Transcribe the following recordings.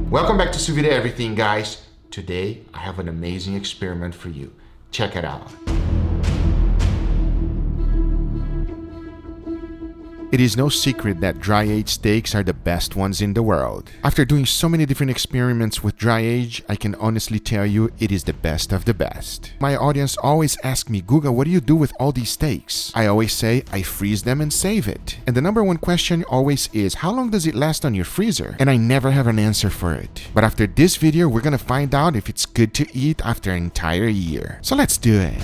Welcome back to Sous Vide Everything, guys. Today, I have an amazing experiment for you. Check it out. It is no secret that dry-aged steaks are the best ones in the world. After doing so many different experiments with dry-age, I can honestly tell you it is the best of the best. My audience always asks me, Guga, what do you do with all these steaks? I always say, I freeze them and save it. And the number one question always is, how long does it last on your freezer? And I never have an answer for it. But after this video, we're gonna find out if it's good to eat after an entire year. So let's do it.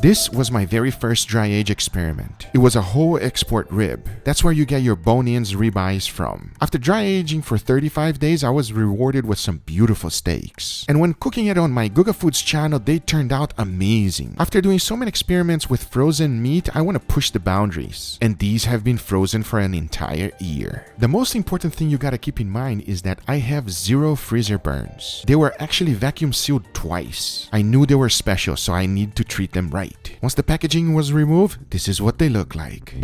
This was my very first dry age experiment. It was a whole export rib. That's where you get your bone-in ribeyes from. After dry aging for 35 days, I was rewarded with some beautiful steaks. And when cooking it on my Guga Foods channel, they turned out amazing. After doing so many experiments with frozen meat, I want to push the boundaries. And these have been frozen for an entire year. The most important thing you gotta keep in mind is that I have 0 freezer burns. They were actually vacuum sealed twice. I knew they were special, so I need to treat them right. Once the packaging was removed, this is what they look like.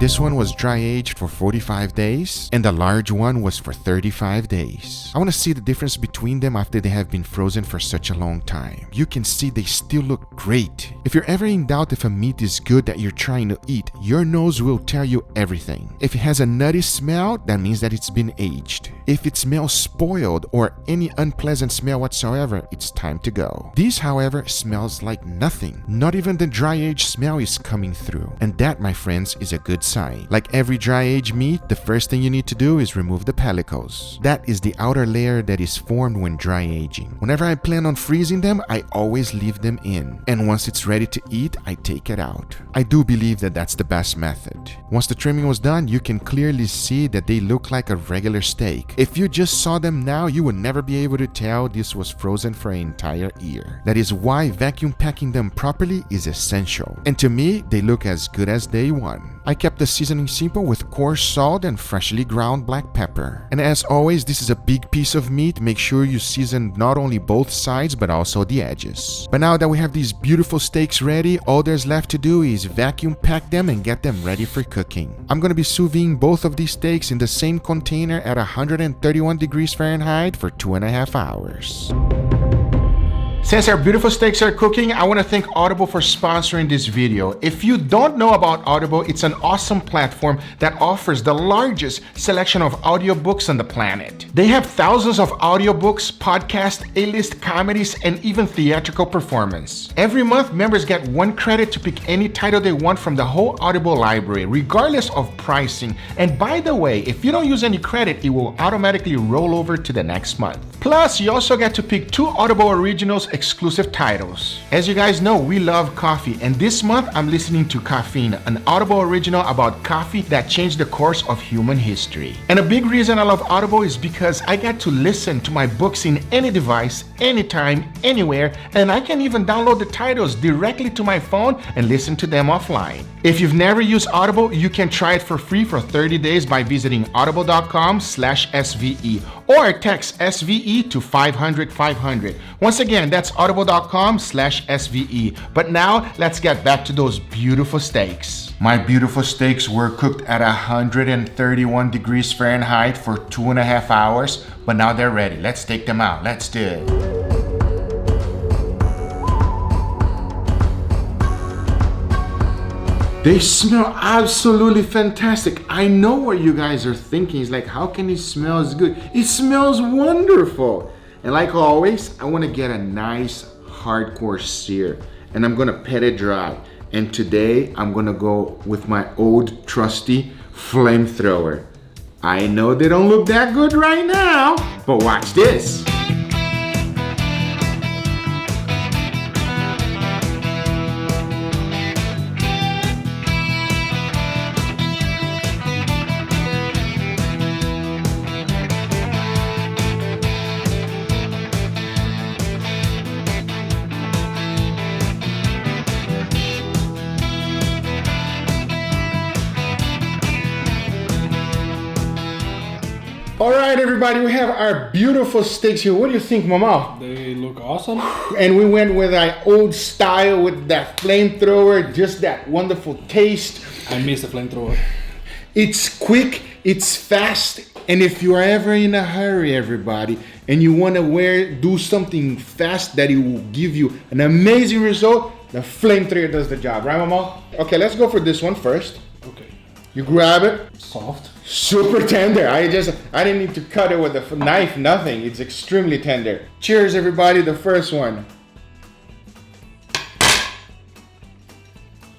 This one was dry aged for 45 days and the large one was for 35 days. I want to see the difference between them after they have been frozen for such a long time. You can see they still look great. If you're ever in doubt if a meat is good that you're trying to eat, your nose will tell you everything. If it has a nutty smell, that means that it's been aged. If it smells spoiled or any unpleasant smell whatsoever, it's time to go. This, however, smells like nothing. Not even the dry age smell is coming through. And that, my friends, is a good sign. Like every dry aged meat, the first thing you need to do is remove the pellicles. That is the outer layer that is formed when dry aging. Whenever I plan on freezing them, I always leave them in. And once it's ready to eat, I take it out. I do believe that that's the best method. Once the trimming was done, you can clearly see that they look like a regular steak. If you just saw them now, you would never be able to tell this was frozen for an entire year. That is why vacuum packing them properly is essential. And to me, they look as good as day one. I kept the seasoning simple with coarse salt and freshly ground black pepper. And as always, this is a big piece of meat. Make sure you season not only both sides but also the edges. But now that we have these beautiful steaks ready, all there's left to do is vacuum pack them and get them ready for cooking. I'm going to be sous videing both of these steaks in the same container at 131 degrees Fahrenheit for 2.5 hours. Since our beautiful steaks are cooking, I want to thank Audible for sponsoring this video. If you don't know about Audible, it's an awesome platform that offers the largest selection of audiobooks on the planet. They have thousands of audiobooks, podcasts, A-list comedies, and even theatrical performance. Every month, members get 1 credit to pick any title they want from the whole Audible library, regardless of pricing. And by the way, if you don't use any credit, it will automatically roll over to the next month. Plus, you also get to pick 2 Audible Originals exclusive titles. As you guys know, we love coffee, and this month I'm listening to Caffeine, an Audible original about coffee that changed the course of human history. And a big reason I love Audible is because I get to listen to my books in any device, anytime, anywhere, and I can even download the titles directly to my phone and listen to them offline. If you've never used Audible, you can try it for free for 30 days by visiting audible.com/SVE or text SVE to 500-500. Once again, that's audible.com/SVE. But now, let's get back to those beautiful steaks. My beautiful steaks were cooked at 131 degrees Fahrenheit for 2.5 hours, but now they're ready. Let's take them out. Let's do it. They smell absolutely fantastic. I know what you guys are thinking. It's like, how can it smell as good? It smells wonderful. And like always, I want to get a nice hardcore sear. And I'm going to pat it dry. And today, I'm going to go with my old trusty flamethrower. I know they don't look that good right now, but watch this. All right, everybody, we have our beautiful steaks here. What do you think, Mama? They look awesome. And we went with our old style with that flamethrower, just that wonderful taste. I miss the flamethrower. It's quick, it's fast, and if you're ever in a hurry, everybody, and you want to do something fast that it will give you an amazing result, the flamethrower does the job, right, Mama? Okay, let's go for this one first. Okay. You grab it. Soft. Super tender. I didn't need to cut it with a knife, nothing. It's extremely tender. Cheers, everybody. The first one.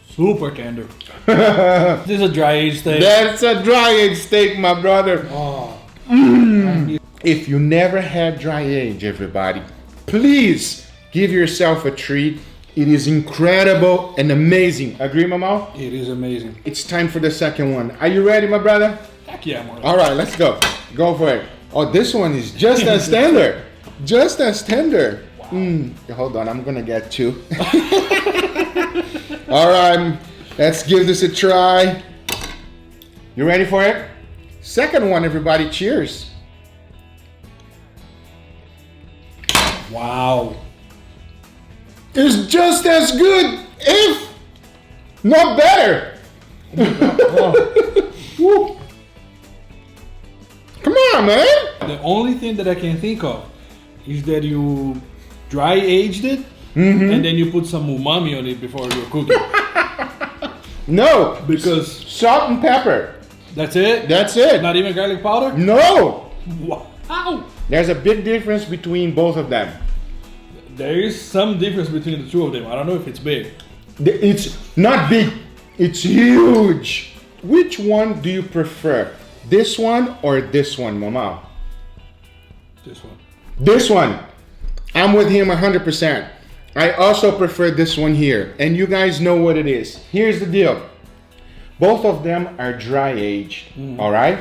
Super tender. This is a dry aged steak. That's a dry aged steak, my brother. Oh. If you never had dry age, everybody, please give yourself a treat. It is incredible and amazing. Agree, Mama? It is amazing. It's time for the second one. Are you ready, my brother? Heck yeah, I'm ready. All right, let's go. Go for it. Oh, this one is just as tender. Just as tender. Wow. Hold on, I'm gonna get two. All right, let's give this a try. You ready for it? Second one, everybody. Cheers. Wow. It's just as good, if not better. Oh. Come on, man. The only thing that I can think of is that you dry aged it and then you put some umami on it before you're cooking. No, because salt and pepper. That's it? That's it. Not even garlic powder? No. Wow. There's a big difference between both of them. There is some difference between the two of them. I don't know if it's big. It's not big. It's huge. Which one do you prefer? This one or this one, Mama? This one. This one. I'm with him 100%. I also prefer this one here. And you guys know what it is. Here's the deal. Both of them are dry aged. All right?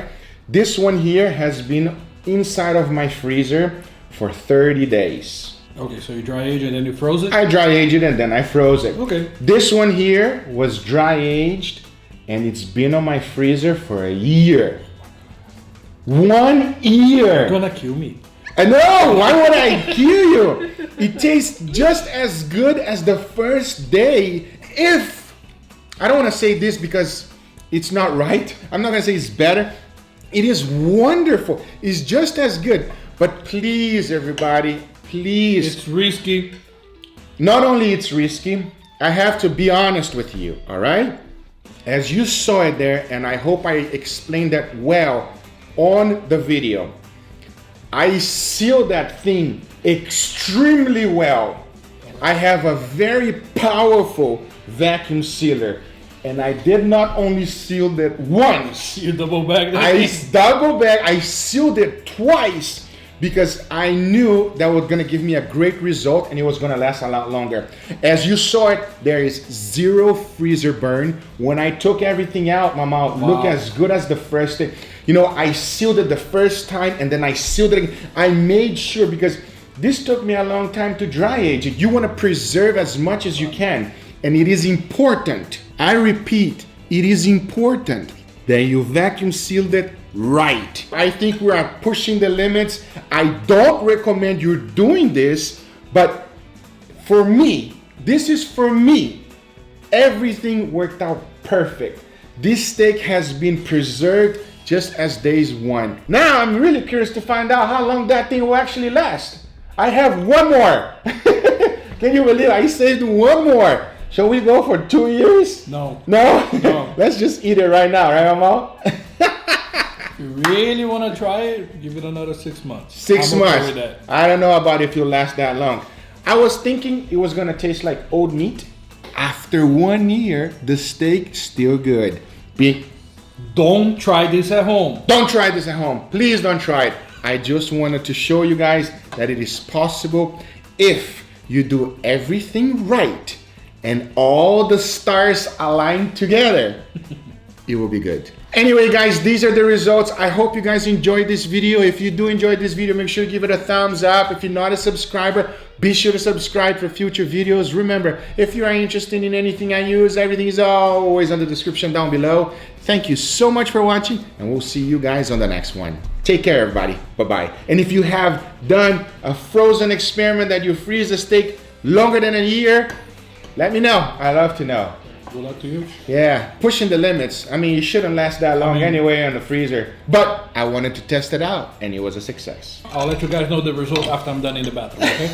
This one here has been inside of my freezer for 30 days. Okay, so you dry age and then you froze it? I dry aged it and then I froze it. Okay. This one here was dry aged and it's been on my freezer for a year. 1 year. You're gonna kill me. I know, why would I kill you? It tastes just as good as the first day. If, I don't want to say this because it's not right. I'm not gonna say it's better. It is wonderful. It's just as good. But please, everybody, please. It's risky. Not only it's risky, I have to be honest with you, all right? As you saw it there, and I hope I explained that well on the video, I sealed that thing extremely well. I have a very powerful vacuum sealer, and I did not only seal it once. You double bagged it? I sealed it twice. Because I knew that was gonna give me a great result and it was gonna last a lot longer. As you saw it, there is zero freezer burn. When I took everything out, Mama, look as good as the first thing. You know, I sealed it the first time and then I sealed it again. I made sure, because this took me a long time to dry age it. You wanna preserve as much as you can. And it is important, I repeat, it is important that you vacuum sealed it right. I think we are pushing the limits. I don't recommend you doing this, but for me, this is for me. Everything worked out perfect. This steak has been preserved just as days one. Now I'm really curious to find out how long that thing will actually last. I have one more. Can you believe I saved one more? Shall we go for 2 years? No. No? No. Let's just eat it right now, right, Mama? If you really want to try it, give it another 6 months. 6 months. Okay with that. I don't know about if you'll last that long. I was thinking it was gonna taste like old meat. After 1 year, the steak still good. Don't try this at home. Don't try this at home. Please don't try it. I just wanted to show you guys that it is possible if you do everything right and all the stars align together. It will be good. Anyway, guys, these are the results. I hope you guys enjoyed this video. If you do enjoy this video, make sure to give it a thumbs up. If you're not a subscriber, be sure to subscribe for future videos. Remember, if you are interested in anything I use, everything is always on the description down below. Thank you so much for watching, and we'll see you guys on the next one. Take care, everybody. Bye-bye. And if you have done a frozen experiment that you freeze a steak longer than a year, let me know. I love to know. Good luck to you. Yeah, pushing the limits. I mean, you shouldn't last that long anyway on the freezer. But I wanted to test it out, and it was a success. I'll let you guys know the result after I'm done in the bathroom, okay?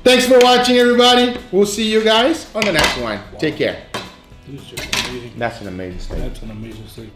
Thanks for watching, everybody. We'll see you guys on the next one. Take care. This is just amazing. That's an amazing steak. That's an amazing steak.